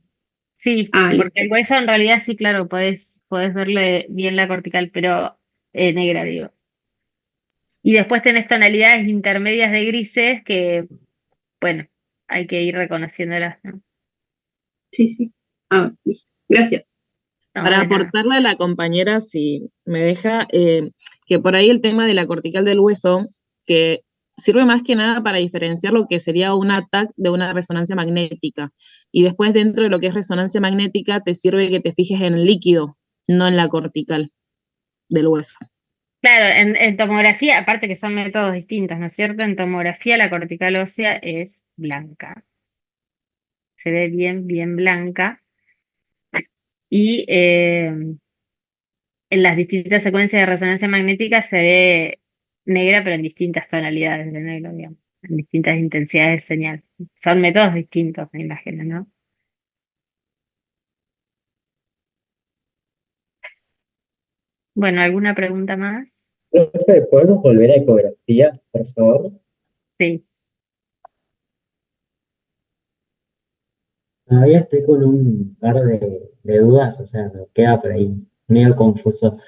sí, Ah, porque listo. el hueso en realidad sí, claro, podés verle bien la cortical, pero negra, digo. Y después tenés tonalidades intermedias de grises que, bueno, hay que ir reconociéndolas, ¿no? Sí, sí. Ah, listo. Gracias. No, Para de nada. aportarle a la compañera, si me deja, que por ahí el tema de la cortical del hueso, que sirve más que nada para diferenciar lo que sería un ATAC de una resonancia magnética. Y después dentro de lo que es resonancia magnética, te sirve que te fijes en el líquido, no en la cortical del hueso. Claro, en tomografía, aparte que son métodos distintos, ¿no es cierto? En tomografía la cortical ósea es blanca, se ve bien, bien blanca. Y en las distintas secuencias de resonancia magnética se ve negra, pero en distintas tonalidades de negro, digamos, en distintas intensidades de señal. Son métodos distintos, me imagino, ¿no? Bueno, ¿alguna pregunta más? Profe, ¿podemos volver a ecografía, por favor? Sí. Todavía estoy con un par de dudas, o sea, me queda por ahí medio confuso.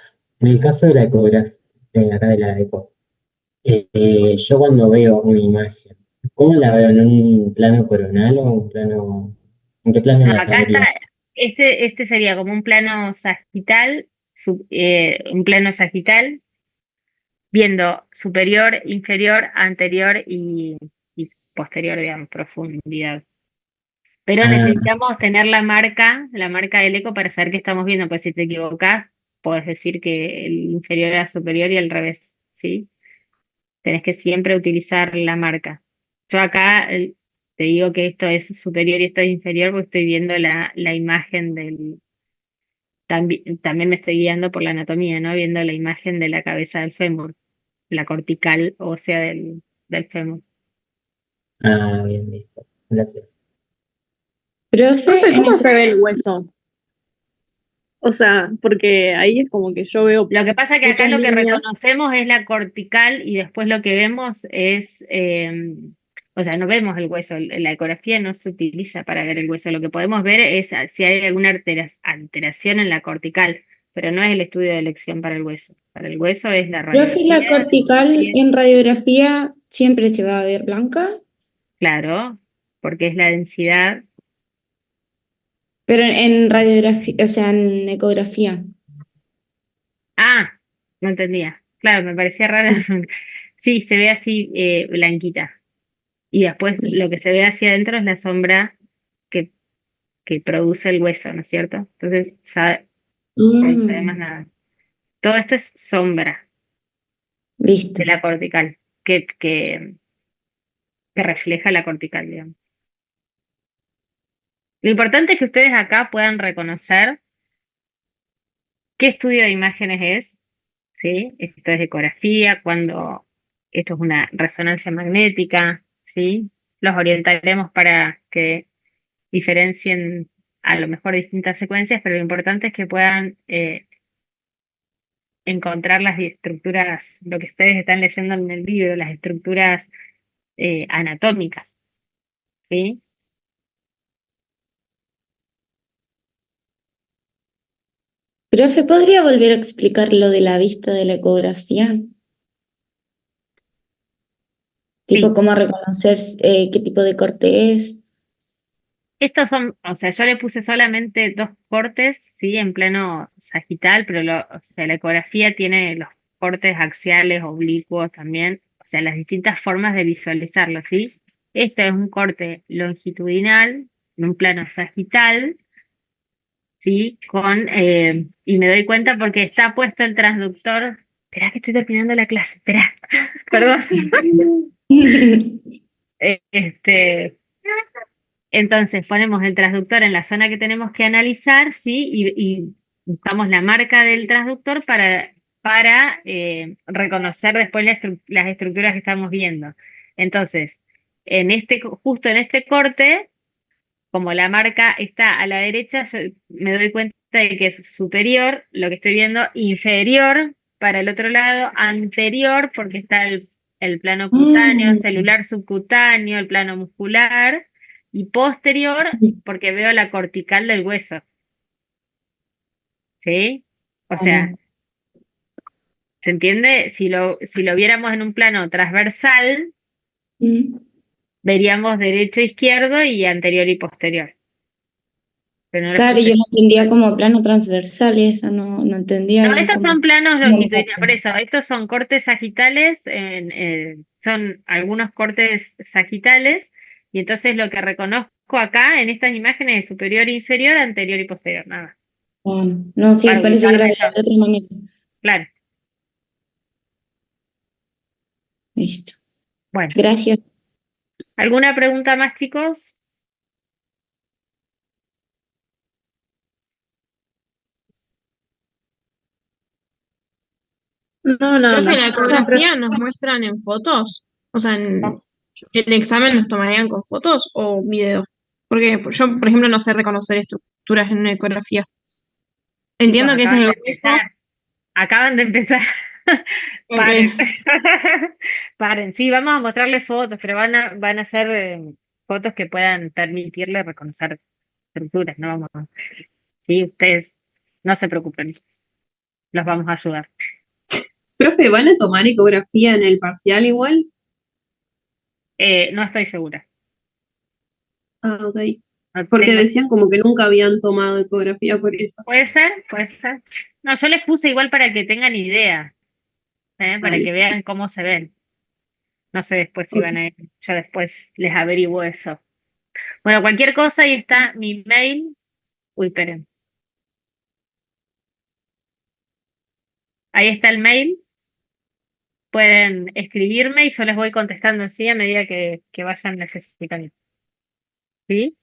En el caso de la ecografía, de acá de la eco, yo cuando veo una imagen, ¿cómo la veo? ¿En un plano coronal o un plano? ¿En qué plano No, la acá está, vería? este sería como un plano sagital, un plano sagital, viendo superior, inferior, anterior y posterior, digamos, profundidad. Pero Ah, necesitamos tener la marca del eco para saber qué estamos viendo, pues si te equivocás, puedes decir que el inferior era superior y al revés, ¿sí? Tenés que siempre utilizar la marca. Yo acá te digo que esto es superior y esto es inferior porque estoy viendo la imagen también me estoy guiando por la anatomía, ¿no? Viendo la imagen de la cabeza del fémur, la cortical ósea del fémur. ah, bien, listo. Gracias. Profe, Profe, en ¿cómo el- se ve el hueso? O sea, porque ahí es como que yo veo Lo que pasa es que acá muchas lo que líneas. reconocemos es la cortical y después lo que vemos es, o sea, no vemos el hueso, la ecografía no se utiliza para ver el hueso, lo que podemos ver es si hay alguna alteración en la cortical, pero no es el estudio de elección para el hueso es la Profe, la radiografía, cortical en radiografía siempre se va a ver blanca, claro, porque es la densidad. pero en radiografía, o sea, en ecografía. Ah, no entendía, claro, me parecía raro. Sí, se ve así blanquita. Y después lo que se ve hacia adentro es la sombra que, que produce el hueso, ¿no es cierto? Entonces, no se ve más nada. Todo esto es sombra Listo. de la cortical, que refleja la cortical, digamos. Lo importante es que ustedes acá puedan reconocer qué estudio de imágenes es, ¿sí? Esto es ecografía, cuando esto es una resonancia magnética, ¿sí? Los orientaremos para que diferencien a lo mejor distintas secuencias, pero lo importante es que puedan encontrar las estructuras, lo que ustedes están leyendo en el libro, las estructuras anatómicas, ¿sí? Profe, ¿podría volver a explicar lo de la vista de la ecografía? Tipo, Sí. cómo reconocer qué tipo de corte es. Estos son, o sea, yo le puse solamente 2 cortes, sí, en plano sagital, pero o sea, la ecografía tiene los cortes axiales, oblicuos también, o sea, las distintas formas de visualizarlo, ¿sí? Esto es un corte longitudinal, en un plano sagital, ¿sí? Y me doy cuenta porque está puesto el transductor. Esperá que estoy terminando la clase, esperá, perdón. Este, entonces ponemos el transductor en la zona que tenemos que analizar, ¿sí? Y buscamos la marca del transductor para reconocer después las estructuras que estamos viendo. Entonces, justo en este corte, como la marca está a la derecha, yo me doy cuenta de que es superior, lo que estoy viendo, inferior para el otro lado, anterior, porque está el plano cutáneo, celular subcutáneo, el plano muscular, y posterior, porque veo la cortical del hueso. ¿Sí? O sea, ¿se entiende? Si lo viéramos en un plano transversal, veríamos derecho, izquierdo y anterior y posterior. Pero no les Claro, puse. yo lo entendía como plano transversal, eso no entendía No, bien estos cómo. son planos cómo longitudinales, por eso, estos son cortes sagitales, son algunos cortes sagitales, y entonces lo que reconozco acá en estas imágenes es superior, inferior, anterior y posterior, nada. No, sí, Para parece que era ubicarme de yo. otra manera. Claro, Listo. bueno. Gracias. ¿Alguna pregunta más, chicos? No, nada Profe, más. la ecografía nos muestran en fotos. O sea, ¿el examen nos tomarían con fotos o video? Porque yo, por ejemplo, no sé reconocer estructuras en una ecografía. Chicos, Entiendo que ese es acaban el de hueso. empezar. Acaban de empezar. Ok. Paren. Paren. Sí, vamos a mostrarles fotos, pero van a ser fotos que puedan permitirle reconocer estructuras, no vamos a... Sí, ustedes no se preocupen, los vamos a ayudar. Profe, ¿van a tomar ecografía en el parcial igual? No estoy segura. Ah, ok. No Porque tengo... decían como que nunca habían tomado ecografía por eso. Puede ser, puede ser. No, yo les puse igual para que tengan idea, para que vean cómo se ven. No sé después si Ok. van a ir. Yo después les averiguo eso. Bueno, cualquier cosa, ahí está mi mail. Uy, esperen. Ahí está el mail. Pueden escribirme y yo les voy contestando así a medida que vayan necesitando. ¿Sí?